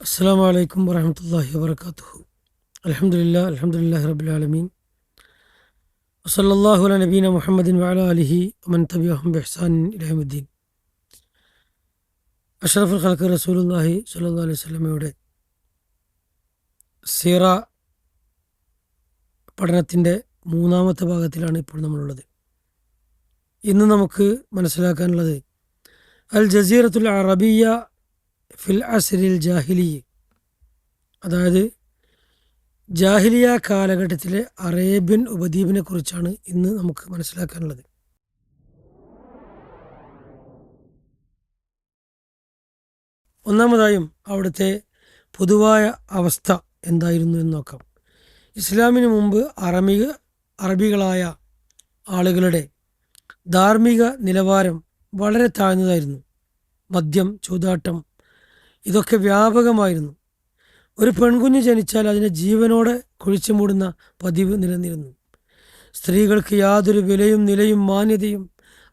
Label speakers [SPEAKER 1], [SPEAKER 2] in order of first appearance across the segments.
[SPEAKER 1] അസ്സലാമു അലൈക്കും വറഹ്മത്തുള്ളാഹി വബറകാതുഹു. അൽഹംദുലില്ലാഹി റബ്ബിൽ ആലമീൻ. വസല്ലല്ലാഹു അലാ നബീന മുഹമ്മദിൻ വഅലാ ആലിഹി വമൻ തബിഅഹും ബിഇഹ്സാനിൻ ഇലാ യൗമിദ്ദീൻ. അഷ്റഫുൽ ഖൽഖ് റസൂലുള്ളാഹി സ്വല്ലല്ലാഹു അലൈഹി വസല്ലമയുടെ സീറ പഠനത്തിൻ്റെ മൂന്നാമത്തെ ഭാഗത്തിലാണ് ഇപ്പോൾ നമ്മളുള്ളത്. ഇന്ന് നമുക്ക് മനസ്സിലാക്കാനുള്ളത് അൽ ജസീറത്തുൽ അറബിയ ഫിൽ അസ്രിൽ ജാഹിലി, അതായത് ജാഹിലിയ കാലഘട്ടത്തിലെ അറേബ്യൻ ഉപദ്വീപിനെ കുറിച്ചാണ് ഇന്ന് നമുക്ക് മനസ്സിലാക്കാനുള്ളത്. ഒന്നാമതായും അവിടുത്തെ പൊതുവായ അവസ്ഥ എന്തായിരുന്നു എന്ന് നോക്കാം. ഇസ്ലാമിന് മുമ്പ് അറബികളായ ആളുകളുടെ ധാർമ്മിക നിലവാരം വളരെ താഴ്ന്നതായിരുന്നു. മദ്യം, ചൂതാട്ടം ഇതൊക്കെ വ്യാപകമായിരുന്നു. ഒരു പെൺകുഞ്ഞ് ജനിച്ചാൽ അതിനെ ജീവനോടെ കുഴിച്ചു മൂടുന്ന പതിവ് നിലനിന്നിരുന്നു. സ്ത്രീകൾക്ക് യാതൊരു വിലയും നിലയും മാന്യതയും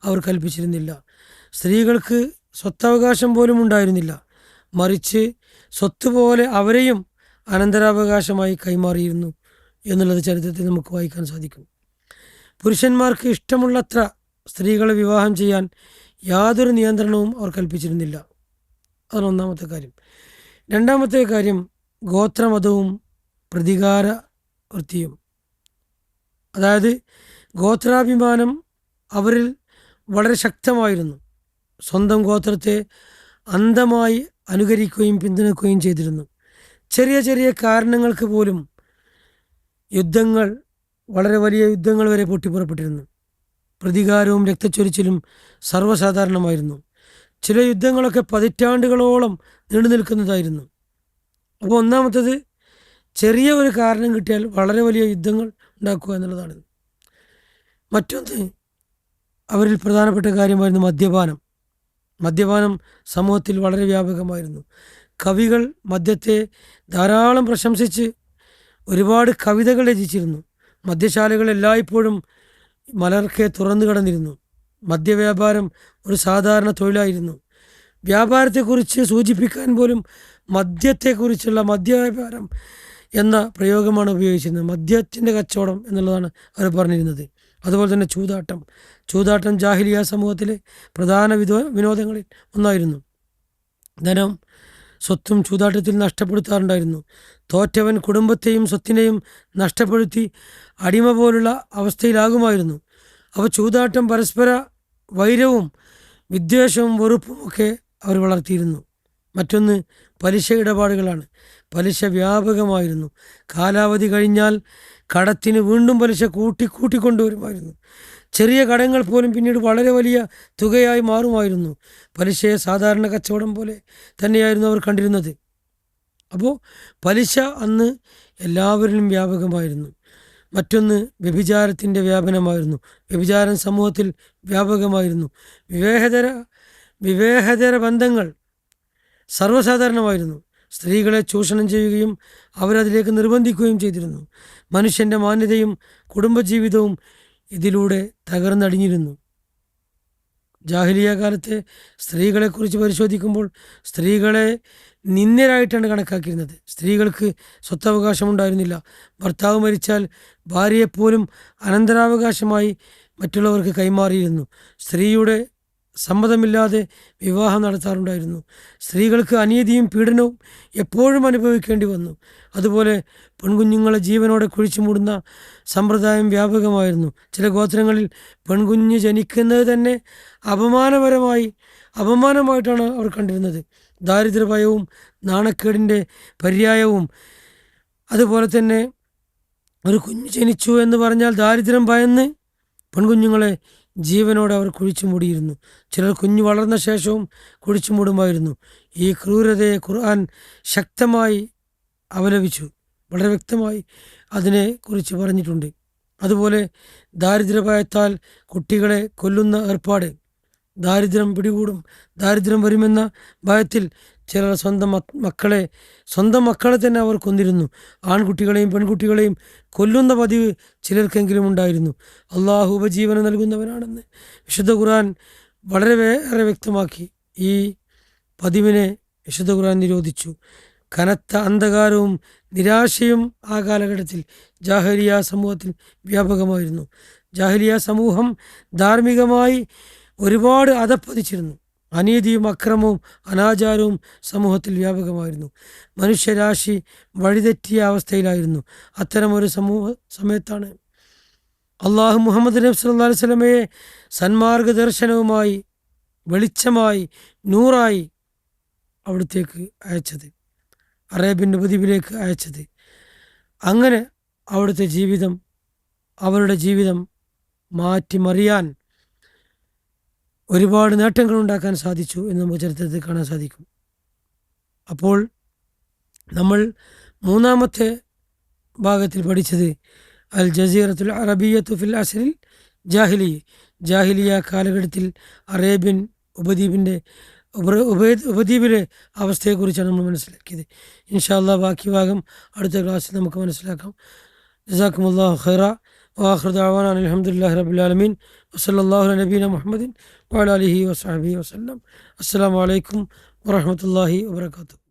[SPEAKER 1] അവർ കൽപ്പിച്ചിരുന്നില്ല. സ്ത്രീകൾക്ക് സ്വത്തവകാശം പോലും ഉണ്ടായിരുന്നില്ല. മറിച്ച് സ്വത്ത് പോലെ അവരെയും അനന്തരാവകാശമായി കൈമാറിയിരുന്നു എന്നുള്ളത് ചരിത്രത്തിൽ നമുക്ക് വായിക്കാൻ സാധിക്കും. പുരുഷന്മാർക്ക് ഇഷ്ടമുള്ളത്ര സ്ത്രീകളെ വിവാഹം ചെയ്യാൻ യാതൊരു നിയന്ത്രണവും അവർ കൽപ്പിച്ചിരുന്നില്ല. അതാണ് ഒന്നാമത്തെ കാര്യം. രണ്ടാമത്തെ കാര്യം ഗോത്രമതവും പ്രതികാര വൃത്തിയും. അതായത് ഗോത്രാഭിമാനം അവരിൽ വളരെ ശക്തമായിരുന്നു. സ്വന്തം ഗോത്രത്തെ അന്ധമായി അനുകരിക്കുകയും പിന്തുണയ്ക്കുകയും ചെയ്തിരുന്നു. ചെറിയ ചെറിയ കാരണങ്ങൾക്ക് പോലും യുദ്ധങ്ങൾ, വളരെ വലിയ യുദ്ധങ്ങൾ വരെ പൊട്ടിപ്പുറപ്പെട്ടിരുന്നു. പ്രതികാരവും രക്തച്ചൊരിച്ചിലും സർവ്വസാധാരണമായിരുന്നു. ചില യുദ്ധങ്ങളൊക്കെ പതിറ്റാണ്ടുകളോളം നീണ്ടു നിൽക്കുന്നതായിരുന്നു. അപ്പോൾ ഒന്നാമത്തത്, ചെറിയ ഒരു കാരണം കിട്ടിയാൽ വളരെ വലിയ യുദ്ധങ്ങൾ ഉണ്ടാക്കുക എന്നുള്ളതാണ്. മറ്റൊന്ന്, അവരിൽ പ്രധാനപ്പെട്ട കാര്യമായിരുന്നു മദ്യപാനം. മദ്യപാനം സമൂഹത്തിൽ വളരെ വ്യാപകമായിരുന്നു. കവികൾ മദ്യത്തെ ധാരാളം പ്രശംസിച്ച് ഒരുപാട് കവിതകൾ രചിച്ചിരുന്നു. മദ്യശാലകൾ എല്ലായ്പ്പോഴും മലർക്കെ തുറന്നു കിടന്നിരുന്നു. മദ്യവ്യാപാരം ഒരു സാധാരണ തൊഴിലായിരുന്നു. വ്യാപാരത്തെക്കുറിച്ച് സൂചിപ്പിക്കാൻ പോലും മദ്യത്തെക്കുറിച്ചുള്ള മദ്യവ്യാപാരം എന്ന പ്രയോഗമാണ് ഉപയോഗിച്ചിരുന്നത്. മദ്യത്തിൻ്റെ കച്ചവടം എന്നുള്ളതാണ് അവർ പറഞ്ഞിരുന്നത്. അതുപോലെ തന്നെ ചൂതാട്ടം ജാഹിലിയ സമൂഹത്തിലെ പ്രധാന വിനോദങ്ങളിൽ ഒന്നായിരുന്നു. ധനം, സ്വത്തും ചൂതാട്ടത്തിൽ നഷ്ടപ്പെടുത്താറുണ്ടായിരുന്നു. തോറ്റവൻ കുടുംബത്തെയും സ്വത്തിനെയും നഷ്ടപ്പെടുത്തി അടിമ പോലുള്ള അവസ്ഥയിലാകുമായിരുന്നു. അപ്പോൾ ചൂതാട്ടം പരസ്പര വൈരവും വിദ്വേഷവും വെറുപ്പും ഒക്കെ അവർ വളർത്തിയിരുന്നു. മറ്റൊന്ന് പലിശ ഇടപാടുകളാണ്. പലിശ വ്യാപകമായിരുന്നു. കാലാവധി കഴിഞ്ഞാൽ കടത്തിന് വീണ്ടും പലിശ കൂട്ടിക്കൊണ്ടുവരുമായിരുന്നു. ചെറിയ കടങ്ങൾ പോലും പിന്നീട് വളരെ വലിയ തുകയായി മാറുമായിരുന്നു. പലിശയെ സാധാരണ കച്ചവടം പോലെ തന്നെയായിരുന്നു അവർ കണ്ടിരുന്നത്. അപ്പോൾ പലിശ അന്ന് എല്ലാവരിലും വ്യാപകമായിരുന്നു. മറ്റൊന്ന് വ്യഭിചാരത്തിൻ്റെ വ്യാപനമായിരുന്നു. വ്യഭിചാരം സമൂഹത്തിൽ വ്യാപകമായിരുന്നു. വിവേഹതര ബന്ധങ്ങൾ സർവ്വസാധാരണമായിരുന്നു. സ്ത്രീകളെ ചൂഷണം ചെയ്യുകയും അവരതിലേക്ക് നിർബന്ധിക്കുകയും ചെയ്തിരുന്നു. മനുഷ്യൻ്റെ മാന്യതയും കുടുംബജീവിതവും ഇതിലൂടെ തകർന്നടിഞ്ഞിരുന്നു. ജാഹിലിയ കാലത്തെ സ്ത്രീകളെക്കുറിച്ച് പരിശോധിക്കുമ്പോൾ സ്ത്രീകളെ നിന്ദ്യരായിട്ടാണ് കണക്കാക്കിയിരുന്നത്. സ്ത്രീകൾക്ക് സ്വത്തവകാശമുണ്ടായിരുന്നില്ല. ഭർത്താവ് മരിച്ചാൽ ഭാര്യയെപ്പോലും അനന്തരാവകാശമായി മറ്റുള്ളവർക്ക് കൈമാറിയിരുന്നു. സ്ത്രീയുടെ സമ്മതമില്ലാതെ വിവാഹം നടത്താറുണ്ടായിരുന്നു. സ്ത്രീകൾക്ക് അനീതിയും പീഡനവും എപ്പോഴും അനുഭവിക്കേണ്ടി വന്നു. അതുപോലെ പെൺകുഞ്ഞുങ്ങളെ ജീവനോടെ കുഴിച്ചു മൂടുന്ന സമ്പ്രദായം വ്യാപകമായിരുന്നു. ചില ഗോത്രങ്ങളിൽ പെൺകുഞ്ഞ് ജനിക്കുന്നത് തന്നെ അപമാനമായിട്ടാണ് അവർ കണ്ടിരുന്നത്. ദാരിദ്ര്യഭയവും നാണക്കേടിൻ്റെ പര്യായവും. അതുപോലെ തന്നെ ഒരു കുഞ്ഞ് ജനിച്ചു എന്ന് പറഞ്ഞാൽ ദാരിദ്ര്യം ഭയന്ന് പെൺകുഞ്ഞുങ്ങളെ ജീവനോടെ അവർ കുഴിച്ചു മൂടിയിരുന്നു. ചിലർ കുഞ്ഞു വളർന്ന ശേഷവും കുഴിച്ചു മൂടുമായിരുന്നു. ഈ ക്രൂരതയെ ഖുർആൻ ശക്തമായി അപലപിച്ചു, വളരെ വ്യക്തമായി അതിനെക്കുറിച്ച് പറഞ്ഞിട്ടുണ്ട്. അതുപോലെ ദാരിദ്ര്യഭയത്താൽ കുട്ടികളെ കൊല്ലുന്ന ഏർപ്പാട്. ദാരിദ്ര്യം പിടികൂടും, ദാരിദ്ര്യം വരുമെന്ന ഭയത്തിൽ ചിലർ സ്വന്തം മക്കളെ തന്നെ അവർ കൊന്നിരുന്നു. ആൺകുട്ടികളെയും പെൺകുട്ടികളെയും കൊല്ലുന്ന പതിവ് ചിലർക്കെങ്കിലും ഉണ്ടായിരുന്നു. അള്ളാഹു ഉപജീവനം നൽകുന്നവനാണെന്ന് വിശുദ്ധ ഖുർആൻ വളരെ വ്യക്തമാക്കി ഈ പതിവിനെ വിശുദ്ധ ഖുർആൻ നിരോധിച്ചു. കനത്ത അന്ധകാരവും നിരാശയും ആ കാലഘട്ടത്തിൽ ജാഹലിയ സമൂഹത്തിൽ വ്യാപകമായിരുന്നു. ജാഹലിയ സമൂഹം ധാർമ്മികമായി ഒരുപാട് അധപ്പതിച്ചിരുന്നു. അനീതിയും അക്രമവും അനാചാരവും സമൂഹത്തിൽ വ്യാപകമായിരുന്നു. മനുഷ്യരാശി വഴിതെറ്റിയ അവസ്ഥയിലായിരുന്നു. അത്തരമൊരു സമയത്താണ് അള്ളാഹു മുഹമ്മദ് നബി സല്ലല്ലാഹു അലൈഹി വസല്ലമയെ സന്മാർഗദർശനവുമായി, വെളിച്ചമായി, നൂറായി അവിടത്തേക്ക് അയച്ചത്, അറേബ്യൻ ഉപദ്വീപിലേക്ക് അയച്ചത്. അങ്ങനെ അവിടുത്തെ അവരുടെ ജീവിതം മാറ്റിമറിയാൻ ഒരുപാട് നേട്ടങ്ങൾ ഉണ്ടാക്കാൻ സാധിച്ചു എന്ന് നമുക്ക് ചരിത്രത്തിൽ കാണാൻ സാധിക്കും. അപ്പോൾ നമ്മൾ മൂന്നാമത്തെ ഭാഗത്തിൽ പഠിച്ചത് അൽ ജസീറത്തുൽ അറബിയ്യത്തു ഫിൽ അസ്രിൽ ജാഹിലിയ കാലഘട്ടത്തിൽ അറേബ്യൻ ഉപദ്വീപിലെ അവസ്ഥയെക്കുറിച്ചാണ് നമ്മൾ മനസ്സിലാക്കിയത്. ഇൻഷാ അല്ലാഹ് ബാക്കി ഭാഗം അടുത്ത ക്ലാസ്സിൽ നമുക്ക് മനസ്സിലാക്കാം. ജസാക്കുമുല്ലാഹു ഖൈറ. വആഖിറു ദഅവാനാ അൽഹംദുലില്ലാഹി റബ്ബിൽ ആലമീൻ. വസല്ലല്ലാഹു അലാ നബീന മുഹമ്മദിൻ വഅലാ ആലിഹി വസഹ്ബിഹി വസല്ലം. അസ്സലാമു അലൈക്കും വറഹ്മത്തുള്ളാഹി വബറകാതുഹു.